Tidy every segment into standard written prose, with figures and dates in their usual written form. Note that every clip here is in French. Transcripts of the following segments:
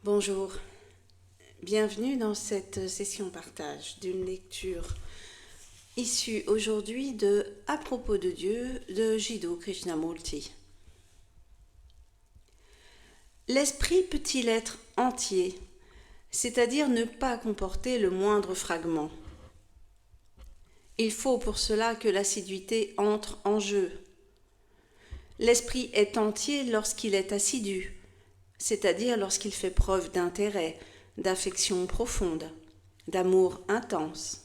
Bonjour, bienvenue dans cette session partage d'une lecture issue aujourd'hui de À propos de Dieu de Jiddu Krishnamurti. L'esprit peut-il être entier, c'est-à-dire ne pas comporter le moindre fragment? Il faut pour cela que l'assiduité entre en jeu. L'esprit est entier lorsqu'il est assidu, c'est-à-dire lorsqu'il fait preuve d'intérêt, d'affection profonde, d'amour intense,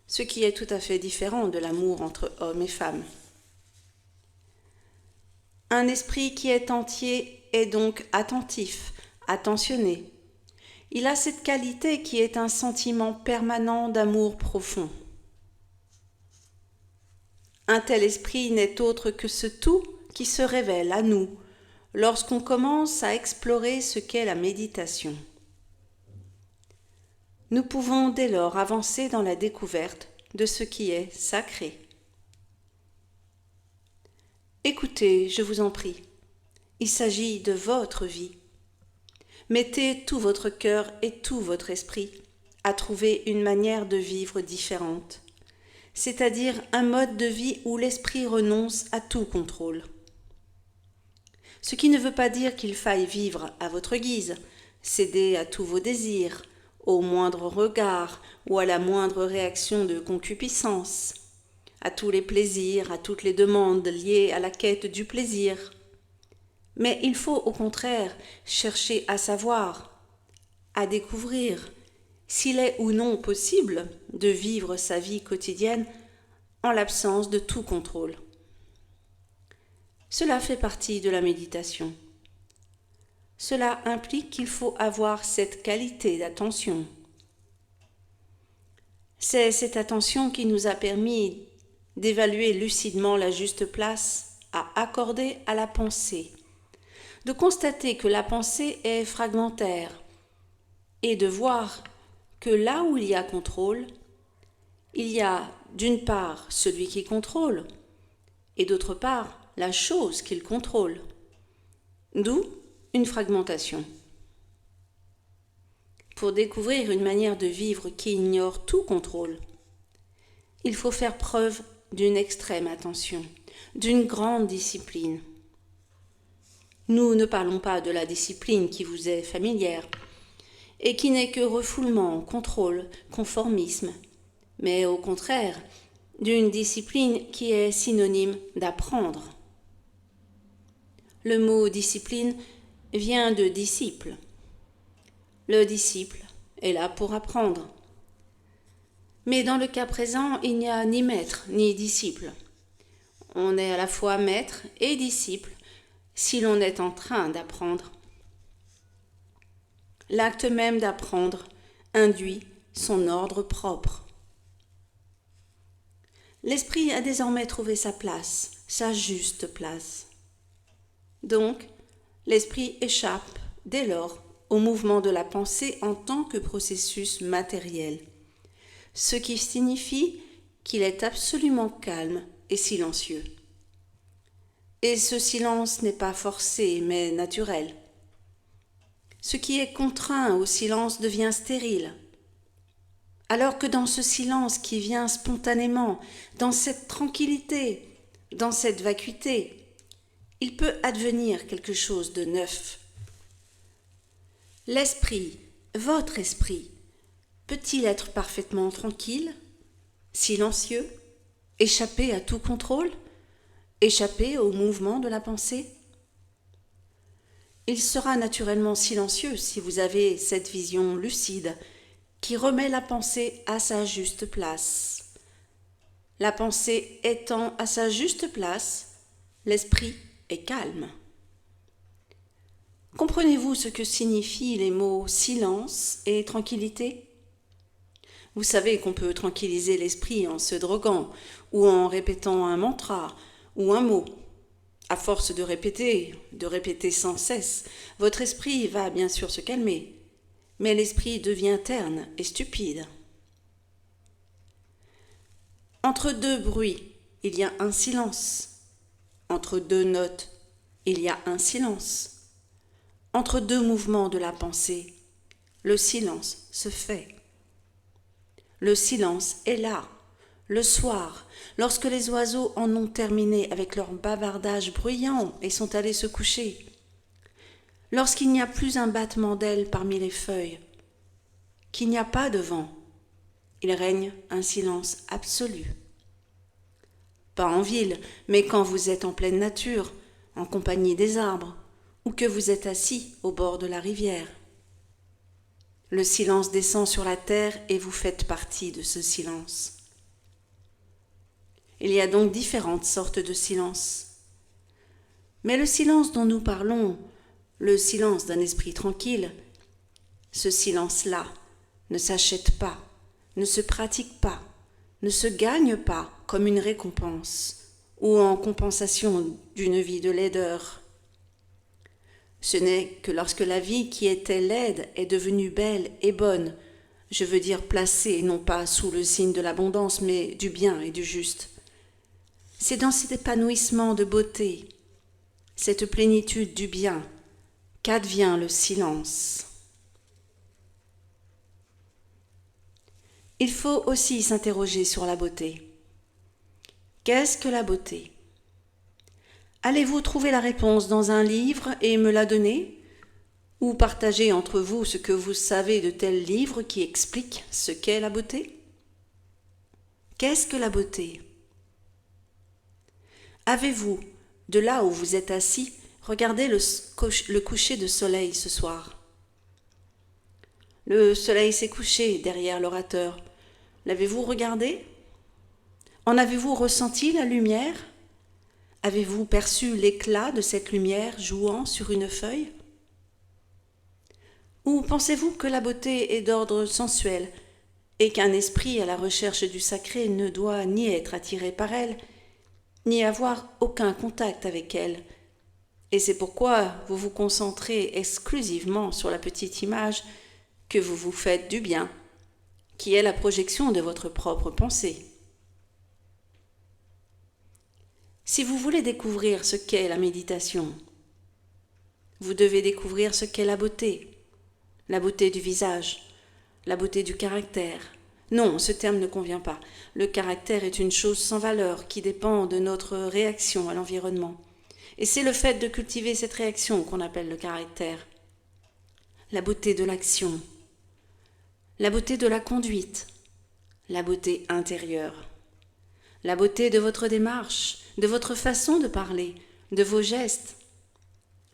ce qui est tout à fait différent de l'amour entre hommes et femmes. Un esprit qui est entier est donc attentif, attentionné. Il a cette qualité qui est un sentiment permanent d'amour profond. Un tel esprit n'est autre que ce tout qui se révèle à nous lorsqu'on commence à explorer ce qu'est la méditation. Nous pouvons dès lors avancer dans la découverte de ce qui est sacré. Écoutez, je vous en prie, il s'agit de votre vie. Mettez tout votre cœur et tout votre esprit à trouver une manière de vivre différente, c'est-à-dire un mode de vie où l'esprit renonce à tout contrôle. Ce qui ne veut pas dire qu'il faille vivre à votre guise, céder à tous vos désirs, au moindre regard ou à la moindre réaction de concupiscence, à tous les plaisirs, à toutes les demandes liées à la quête du plaisir. Mais il faut au contraire chercher à savoir, à découvrir s'il est ou non possible de vivre sa vie quotidienne en l'absence de tout contrôle. Cela fait partie de la méditation. Cela implique qu'il faut avoir cette qualité d'attention. C'est cette attention qui nous a permis d'évaluer lucidement la juste place à accorder à la pensée, de constater que la pensée est fragmentaire et de voir que là où il y a contrôle, il y a d'une part celui qui contrôle et d'autre part la chose qu'il contrôle, d'où une fragmentation. Pour découvrir une manière de vivre qui ignore tout contrôle, il faut faire preuve d'une extrême attention, d'une grande discipline. Nous ne parlons pas de la discipline qui vous est familière et qui n'est que refoulement, contrôle, conformisme, mais au contraire d'une discipline qui est synonyme d'apprendre. Le mot discipline vient de disciple. Le disciple est là pour apprendre. Mais dans le cas présent, il n'y a ni maître ni disciple. On est à la fois maître et disciple si l'on est en train d'apprendre. L'acte même d'apprendre induit son ordre propre. L'esprit a désormais trouvé sa place, sa juste place. Donc, l'esprit échappe, dès lors, au mouvement de la pensée en tant que processus matériel, ce qui signifie qu'il est absolument calme et silencieux. Et ce silence n'est pas forcé, mais naturel. Ce qui est contraint au silence devient stérile, alors que dans ce silence qui vient spontanément, dans cette tranquillité, dans cette vacuité, il peut advenir quelque chose de neuf. L'esprit, votre esprit, peut-il être parfaitement tranquille, silencieux, échapper à tout contrôle, échapper au mouvement de la pensée? Il sera naturellement silencieux si vous avez cette vision lucide qui remet la pensée à sa juste place. La pensée étant à sa juste place, l'esprit est calme. Comprenez-vous ce que signifient les mots silence et tranquillité? Vous savez qu'on peut tranquilliser l'esprit en se droguant ou en répétant un mantra ou un mot. À force de répéter sans cesse, votre esprit va bien sûr se calmer, mais l'esprit devient terne et stupide. Entre deux bruits, il y a un silence. Entre deux notes, il y a un silence. entre deux mouvements de la pensée, le silence se fait. Le silence est là, le soir, lorsque les oiseaux en ont terminé avec leur bavardage bruyant et sont allés se coucher. Lorsqu'il n'y a plus un battement d'ailes parmi les feuilles, qu'il n'y a pas de vent, il règne un silence absolu. Pas en ville, mais quand vous êtes en pleine nature, en compagnie des arbres, ou que vous êtes assis au bord de la rivière. Le silence descend sur la terre et vous faites partie de ce silence. Il y a donc différentes sortes de silence. Mais le silence dont nous parlons, le silence d'un esprit tranquille, ce silence-là ne s'achète pas, ne se pratique pas, ne se gagne pas comme une récompense ou en compensation d'une vie de laideur. Ce n'est que lorsque la vie qui était laide est devenue belle et bonne, je veux dire placée non pas sous le signe de l'abondance, mais du bien et du juste. C'est dans cet épanouissement de beauté, cette plénitude du bien, qu'advient le silence. Il faut aussi s'interroger sur la beauté. Qu'est-ce que la beauté ? Allez-vous trouver la réponse dans un livre et me la donner ? Ou partager entre vous ce que vous savez de tel livre qui explique ce qu'est la beauté ? Qu'est-ce que la beauté ? Avez-vous, de là où vous êtes assis, regardé le coucher de soleil ce soir ? Le soleil s'est couché derrière l'orateur. L'avez-vous regardé ? En avez-vous ressenti la lumière ? Avez-vous perçu l'éclat de cette lumière jouant sur une feuille ? Ou pensez-vous que la beauté est d'ordre sensuel et qu'un esprit à la recherche du sacré ne doit ni être attiré par elle, ni avoir aucun contact avec elle, et c'est pourquoi vous vous concentrez exclusivement sur la petite image que vous vous faites du bien, qui est la projection de votre propre pensée. Si vous voulez découvrir ce qu'est la méditation, vous devez découvrir ce qu'est la beauté du visage, la beauté du caractère. Non, ce terme ne convient pas. Le caractère est une chose sans valeur qui dépend de notre réaction à l'environnement. Et c'est le fait de cultiver cette réaction qu'on appelle le caractère. La beauté de l'action, la beauté de la conduite, la beauté intérieure, la beauté de votre démarche, de votre façon de parler, de vos gestes.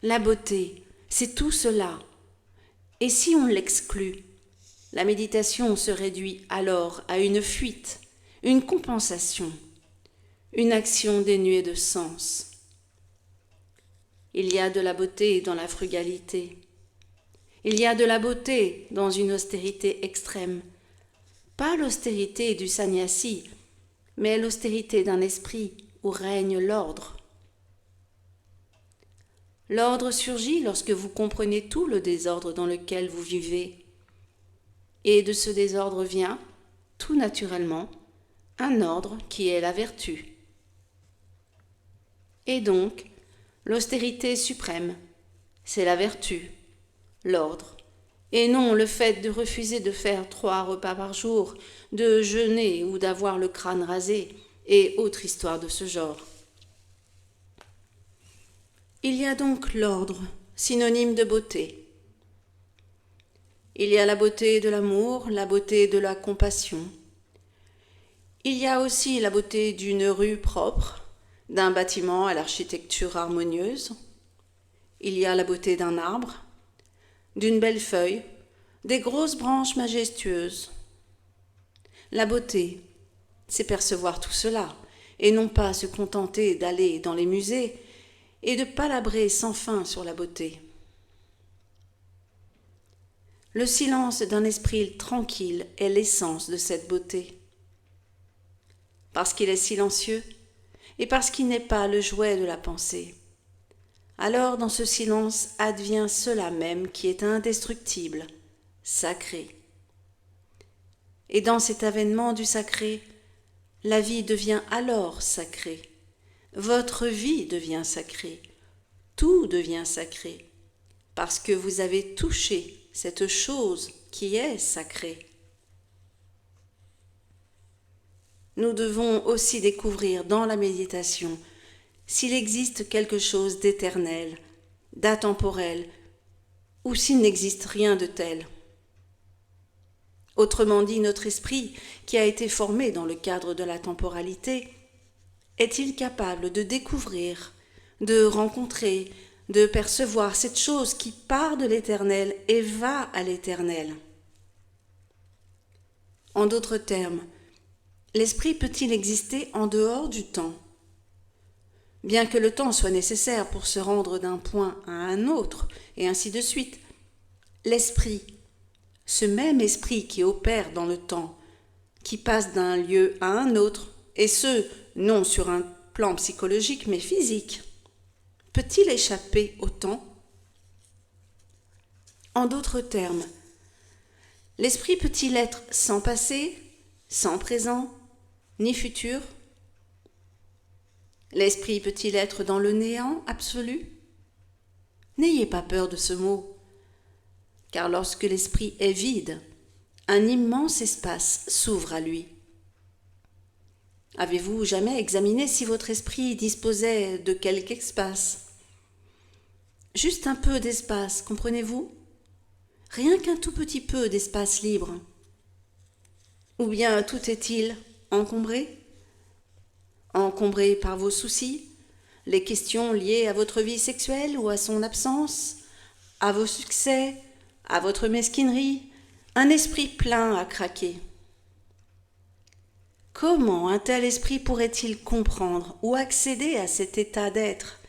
La beauté, c'est tout cela. Et si on l'exclut, la méditation se réduit alors à une fuite, une compensation, une action dénuée de sens. Il y a de la beauté dans la frugalité. Il y a de la beauté dans une austérité extrême. Pas l'austérité du sannyasi, mais l'austérité d'un esprit où règne l'ordre. L'ordre surgit lorsque vous comprenez tout le désordre dans lequel vous vivez. Et de ce désordre vient, tout naturellement, un ordre qui est la vertu. Et donc, l'austérité suprême, c'est la vertu, l'ordre, et non le fait de refuser de faire 3 repas par jour, de jeûner ou d'avoir le crâne rasé, et autres histoires de ce genre. Il y a donc l'ordre, synonyme de beauté. Il y a la beauté de l'amour, la beauté de la compassion. Il y a aussi la beauté d'une rue propre, d'un bâtiment à l'architecture harmonieuse. Il y a la beauté d'un arbre, d'une belle feuille, des grosses branches majestueuses. La beauté, c'est percevoir tout cela, et non pas se contenter d'aller dans les musées et de palabrer sans fin sur la beauté. Le silence d'un esprit tranquille est l'essence de cette beauté. Parce qu'il est silencieux et parce qu'il n'est pas le jouet de la pensée. Alors dans ce silence advient cela même qui est indestructible, sacré. Et dans cet avènement du sacré, la vie devient alors sacrée. Votre vie devient sacrée. Tout devient sacré. parce que vous avez touché cette chose qui est sacrée. Nous devons aussi découvrir dans la méditation s'il existe quelque chose d'éternel, d'atemporel, ou s'il n'existe rien de tel. Autrement dit, notre esprit, qui a été formé dans le cadre de la temporalité, est-il capable de découvrir, de rencontrer, de percevoir cette chose qui part de l'éternel et va à l'éternel? En d'autres termes, l'esprit peut-il exister en dehors du temps? Bien que le temps soit nécessaire pour se rendre d'un point à un autre, et ainsi de suite, l'esprit, ce même esprit qui opère dans le temps, qui passe d'un lieu à un autre, et ce, non sur un plan psychologique mais physique, peut-il échapper au temps? En d'autres termes, l'esprit peut-il être sans passé, sans présent, ni futur? L'esprit peut-il être dans le néant absolu? N'ayez pas peur de ce mot, car lorsque l'esprit est vide, un immense espace s'ouvre à lui. Avez-vous jamais examiné si votre esprit disposait de quelque espace? Juste un peu d'espace, comprenez-vous? Rien qu'un tout petit peu d'espace libre. Ou bien tout est-il encombré? Encombré par vos soucis, les questions liées à votre vie sexuelle ou à son absence, à vos succès, à votre mesquinerie, un esprit plein à craquer. Comment un tel esprit pourrait-il comprendre ou accéder à cet état d'être,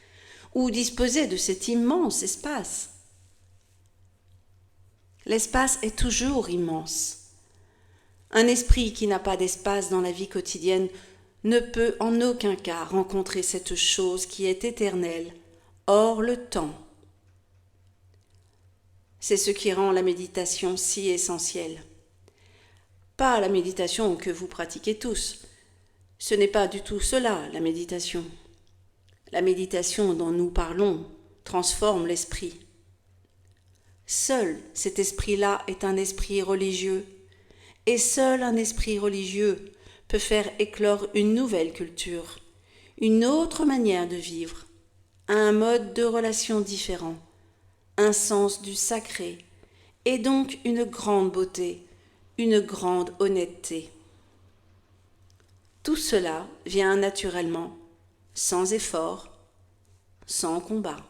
ou disposer de cet immense espace? L'espace est toujours immense. Un esprit qui n'a pas d'espace dans la vie quotidienne ne peut en aucun cas rencontrer cette chose qui est éternelle, hors le temps. C'est ce qui rend la méditation si essentielle. Pas la méditation que vous pratiquez tous. Ce n'est pas du tout cela, la méditation. La méditation dont nous parlons transforme l'esprit. Seul cet esprit-là est un esprit religieux, et seul un esprit religieux peut faire éclore une nouvelle culture, une autre manière de vivre, un mode de relation différent, un sens du sacré, et donc une grande beauté, une grande honnêteté. Tout cela vient naturellement, sans effort, sans combat.